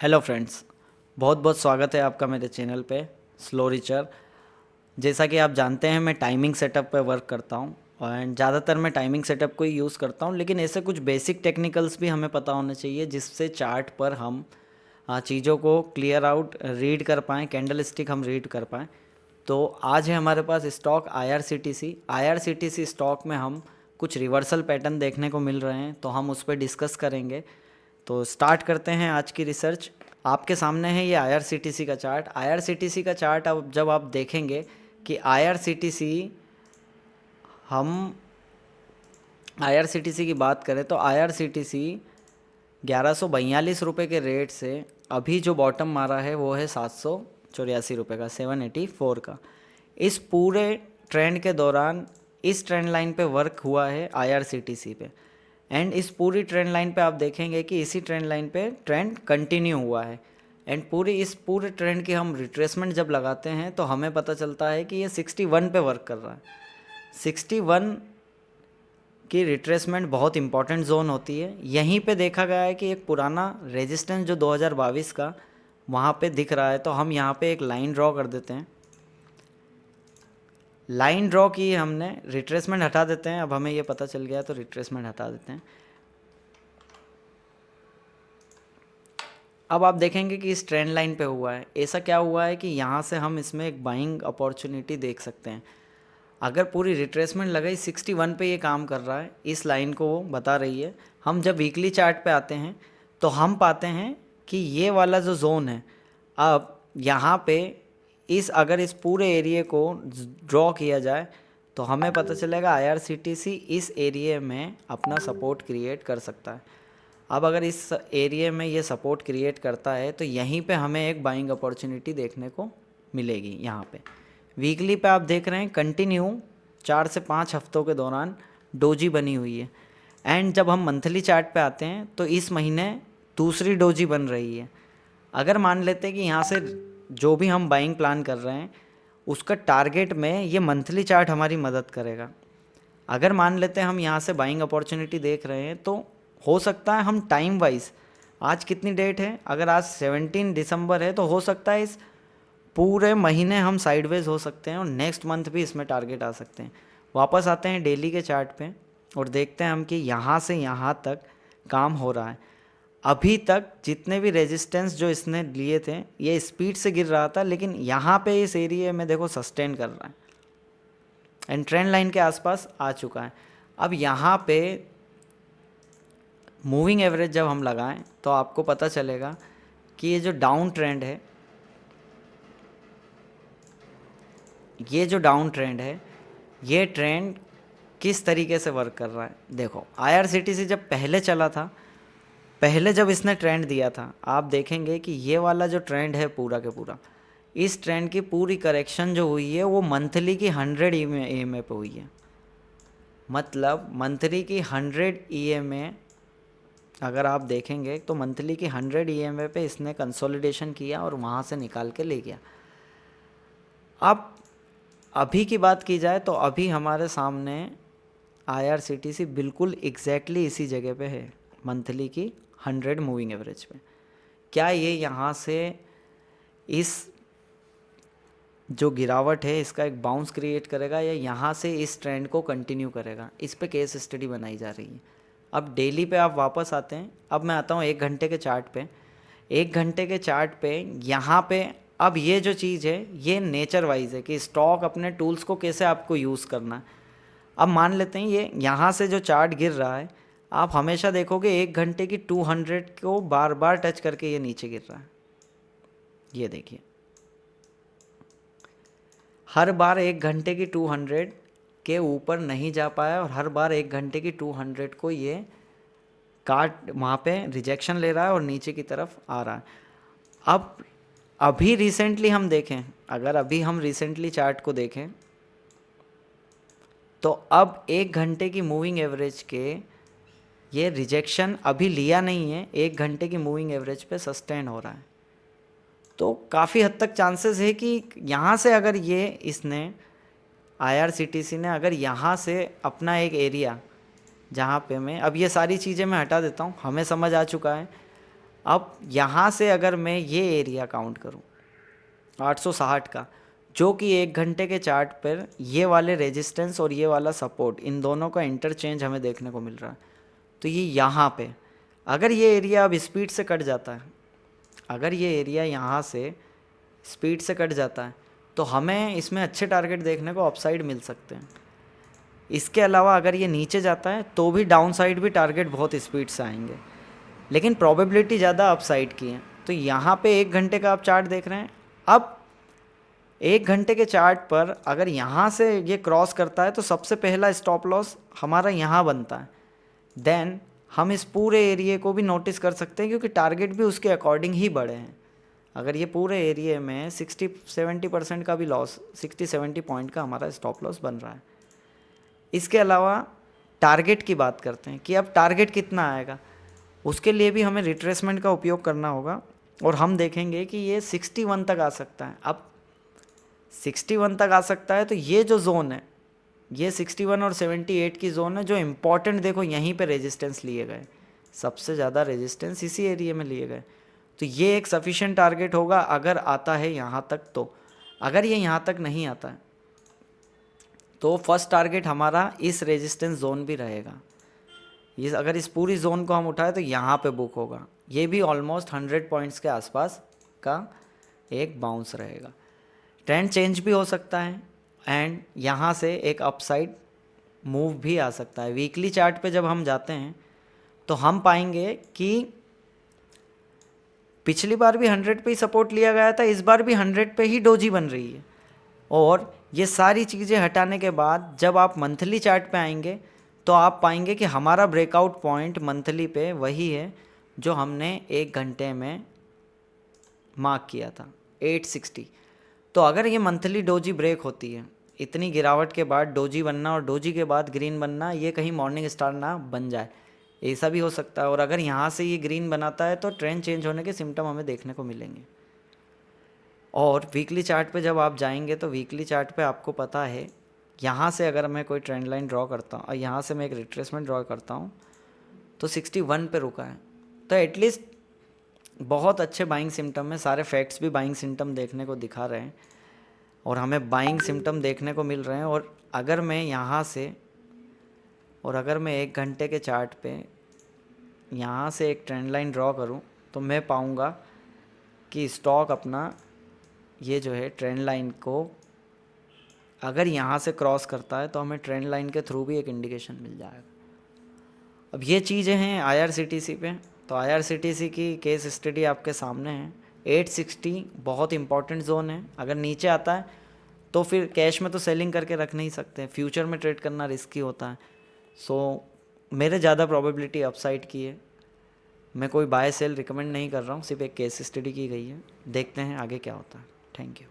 Hello friends, बहुत बहुत स्वागत है आपका मेरे चैनल पे स्लो रिचर। जैसा कि आप जानते हैं मैं टाइमिंग सेटअप पे वर्क करता हूँ एंड ज़्यादातर मैं टाइमिंग सेटअप को ही यूज़ करता हूँ, लेकिन ऐसे कुछ बेसिक टेक्निकल्स भी हमें पता होने चाहिए जिससे चार्ट पर हम चीज़ों को क्लियर आउट रीड कर पाएँ, कैंडल स्टिक हम रीड कर पाएँ। तो आज है हमारे पास स्टॉक आईआरसीटीसी स्टॉक में हम कुछ रिवर्सल पैटर्न देखने को मिल रहे हैं, तो हम उस पर डिस्कस करेंगे। तो स्टार्ट करते हैं आज की रिसर्च। आपके सामने है ये आईआरसीटीसी का चार्ट। अब जब आप देखेंगे कि हम आईआरसीटीसी की बात करें तो आईआरसीटीसी 1142 रुपये के रेट से अभी जो बॉटम मारा है वो है 784 रुपये का, 784 का। इस पूरे ट्रेंड के दौरान इस ट्रेंड लाइन पे वर्क हुआ है आईआरसीटीसी पे, एंड इस पूरी ट्रेंड लाइन पे आप देखेंगे कि इसी ट्रेंड लाइन पे ट्रेंड कंटिन्यू हुआ है। एंड इस पूरे ट्रेंड की हम रिट्रेसमेंट जब लगाते हैं तो हमें पता चलता है कि ये 61 पे वर्क कर रहा है। 61 की रिट्रेसमेंट बहुत इंपॉर्टेंट जोन होती है। यहीं पे देखा गया है कि एक पुराना रेजिस्टेंस जो 2022 का वहाँ पे दिख रहा है, तो हम यहाँ पे एक लाइन ड्रॉ कर देते हैं। लाइन ड्रॉ की हमने, रिट्रेसमेंट हटा देते हैं। अब हमें ये पता चल गया तो रिट्रेसमेंट हटा देते हैं। अब आप देखेंगे कि इस ट्रेंड लाइन पे हुआ है, ऐसा क्या हुआ है कि यहाँ से हम इसमें एक बाइंग अपॉर्चुनिटी देख सकते हैं। अगर पूरी रिट्रेसमेंट लगाई 61 पे ये काम कर रहा है, इस लाइन को वो बता रही है। हम जब वीकली चार्ट पे आते हैं तो हम पाते हैं कि ये वाला जो जोन है, अब यहाँ पे अगर इस पूरे एरिया को ड्रॉ किया जाए तो हमें पता चलेगा आईआरसीटीसी इस एरिया में अपना सपोर्ट क्रिएट कर सकता है। अब अगर इस एरिया में ये सपोर्ट क्रिएट करता है तो यहीं पे हमें एक बाइंग अपॉर्चुनिटी देखने को मिलेगी। यहाँ पे वीकली पे आप देख रहे हैं कंटिन्यू 4 से 5 हफ्तों के दौरान डोजी बनी हुई है। एंड जब हम मंथली चार्ट पे आते हैं तो इस महीने दूसरी डोजी बन रही है। अगर मान लेते हैं कि यहाँ से जो भी हम बाइंग प्लान कर रहे हैं उसका टारगेट में ये मंथली चार्ट हमारी मदद करेगा। अगर मान लेते हैं हम यहाँ से बाइंग अपॉर्चुनिटी देख रहे हैं तो हो सकता है हम टाइम वाइज, आज कितनी डेट है, अगर आज 17 दिसंबर है तो हो सकता है इस पूरे महीने हम साइडवेज हो सकते हैं और नेक्स्ट मंथ भी इसमें टारगेट आ सकते हैं। वापस आते हैं डेली के चार्ट पे और देखते हैं हम कि यहाँ से यहाँ तक काम हो रहा है। अभी तक जितने भी रेजिस्टेंस जो इसने लिए थे ये स्पीड से गिर रहा था, लेकिन यहाँ पे इस एरिया में देखो सस्टेन कर रहा है एंड ट्रेंड लाइन के आसपास आ चुका है। अब यहाँ पे मूविंग एवरेज जब हम लगाएं तो आपको पता चलेगा कि ये जो डाउन ट्रेंड है, ये ट्रेंड किस तरीके से वर्क कर रहा है। देखो आईआरसीटीसी जब पहले चला था, पहले जब इसने ट्रेंड दिया था, आप देखेंगे कि ये वाला जो ट्रेंड है पूरा के पूरा, इस ट्रेंड की पूरी करेक्शन जो हुई है वो मंथली की 100 ईएमए पे हुई है। मतलब मंथली की 100 ईएमए अगर आप देखेंगे तो मंथली की 100 ईएमए पे इसने कंसोलिडेशन किया और वहाँ से निकाल के ले गया। अब अभी की बात की जाए तो अभी हमारे सामने आईआरसीटीसी बिल्कुल एग्जैक्टली इसी जगह पे है, मंथली की 100 मूविंग एवरेज पे। क्या ये यहाँ से इस जो गिरावट है इसका एक बाउंस क्रिएट करेगा या यहाँ से इस ट्रेंड को कंटिन्यू करेगा, इस पे केस स्टडी बनाई जा रही है। अब डेली पे आप वापस आते हैं। अब मैं आता हूँ 1 घंटे के चार्ट पे। 1 घंटे के चार्ट पे यहाँ पे अब ये जो चीज़ है ये नेचर वाइज है कि स्टॉक अपने टूल्स को कैसे आपको यूज़ करना है। अब मान लेते हैं ये यहाँ से जो चार्ट गिर रहा है, आप हमेशा देखोगे 1 घंटे की 200 को बार बार टच करके ये नीचे गिर रहा है। ये देखिए हर बार 1 घंटे की 200 के ऊपर नहीं जा पाया और हर बार 1 घंटे की 200 को ये काट वहाँ पे रिजेक्शन ले रहा है और नीचे की तरफ आ रहा है। अब अभी रिसेंटली हम देखें, अगर अभी हम रिसेंटली चार्ट को देखें तो अब 1 घंटे की मूविंग एवरेज के ये रिजेक्शन अभी लिया नहीं है, 1 घंटे की मूविंग एवरेज पे सस्टेन हो रहा है। तो काफ़ी हद तक चांसेस है कि यहाँ से अगर ये इसने आईआरसीटीसी ने अगर यहाँ से अपना एक एरिया, जहाँ पे मैं अब ये सारी चीज़ें मैं हटा देता हूँ, हमें समझ आ चुका है अब यहाँ से अगर मैं ये एरिया काउंट करूँ 860 का, जो कि 1 घंटे के चार्ट पर ये वाले रेजिस्टेंस और ये वाला सपोर्ट, इन दोनों का इंटरचेंज हमें देखने को मिल रहा है। तो ये यहाँ पे अगर ये एरिया अब स्पीड से कट जाता है, अगर ये एरिया यहाँ से स्पीड से कट जाता है तो हमें इसमें अच्छे टारगेट देखने को अपसाइड मिल सकते हैं। इसके अलावा अगर ये नीचे जाता है तो भी डाउन साइड भी टारगेट बहुत स्पीड से आएंगे, लेकिन प्रोबेबिलिटी ज़्यादा अपसाइड की है। तो यहाँ पे 1 घंटे का आप चार्ट देख रहे हैं। अब 1 घंटे के चार्ट पर अगर यहाँ से ये क्रॉस करता है तो सबसे पहला स्टॉप लॉस हमारा यहाँ बनता है। देन हम इस पूरे एरिया को भी नोटिस कर सकते हैं, क्योंकि टारगेट भी उसके अकॉर्डिंग ही बढ़े हैं। अगर ये पूरे एरिया में 60-70% का भी लॉस, 60-70 पॉइंट का हमारा स्टॉप लॉस बन रहा है। इसके अलावा टारगेट की बात करते हैं कि अब टारगेट कितना आएगा, उसके लिए भी हमें रिट्रेसमेंट का उपयोग करना होगा और हम देखेंगे कि ये 61 तक आ सकता है। अब 61 तक आ सकता है तो ये जो जोन है, ये 61 और 78 की जोन है जो इम्पॉर्टेंट। देखो यहीं पे रेजिस्टेंस लिए गए, सबसे ज़्यादा रेजिस्टेंस इसी एरिया में लिए गए। तो ये एक सफिशिएंट टारगेट होगा अगर आता है यहाँ तक। तो अगर ये यहाँ तक नहीं आता है तो फर्स्ट टारगेट हमारा इस रेजिस्टेंस जोन भी रहेगा। ये अगर इस पूरी जोन को हम उठाएं तो यहाँ पे बुक होगा। ये भी ऑलमोस्ट 100 पॉइंट्स के आसपास का एक बाउंस रहेगा। ट्रेंड चेंज भी हो सकता है एंड यहाँ से एक अपसाइड मूव भी आ सकता है। वीकली चार्ट पे जब हम जाते हैं तो हम पाएंगे कि पिछली बार भी 100 पे ही सपोर्ट लिया गया था, इस बार भी 100 पे ही डोजी बन रही है। और ये सारी चीज़ें हटाने के बाद जब आप मंथली चार्ट पे आएंगे तो आप पाएंगे कि हमारा ब्रेकआउट पॉइंट मंथली पे वही है जो हमने 1 घंटे में मार्क किया था, 860। तो अगर ये मंथली डोजी ब्रेक होती है, इतनी गिरावट के बाद डोजी बनना और डोजी के बाद ग्रीन बनना, ये कहीं मॉर्निंग स्टार ना बन जाए, ऐसा भी हो सकता है। और अगर यहाँ से ये ग्रीन बनाता है तो ट्रेंड चेंज होने के सिम्टम हमें देखने को मिलेंगे। और वीकली चार्ट पे जब आप जाएंगे तो वीकली चार्ट पे आपको पता है, यहाँ से अगर मैं कोई ट्रेंड लाइन ड्रॉ करता हूँ और यहाँ से मैं एक रिट्रेसमेंट ड्रॉ करता हूँ तो 61 पे रुका है। तो एटलीस्ट बहुत अच्छे बाइंग सिम्टम में, सारे फैक्ट्स भी बाइंग सिम्टम देखने को दिखा रहे हैं और हमें बाइंग सिम्टम देखने को मिल रहे हैं। और अगर मैं यहाँ से, और अगर मैं 1 घंटे के चार्ट पे यहाँ से एक ट्रेंड लाइन ड्रॉ करूँ तो मैं पाऊँगा कि स्टॉक अपना ये जो है ट्रेंड लाइन को अगर यहाँ से क्रॉस करता है तो हमें ट्रेंड लाइन के थ्रू भी एक इंडिकेशन मिल जाएगा। अब ये चीज़ें हैं IRCTC पे। तो IRCTC की केस स्टडी आपके सामने है। 860 बहुत इंपॉर्टेंट जोन है। अगर नीचे आता है तो फिर कैश में तो सेलिंग करके रख नहीं सकते, फ्यूचर में ट्रेड करना रिस्की होता है। सो मेरे ज़्यादा प्रोबेबिलिटी अपसाइड की है। मैं कोई बाय सेल रिकमेंड नहीं कर रहा हूँ, सिर्फ एक केस स्टडी की गई है। देखते हैं आगे क्या होता है। Thank you.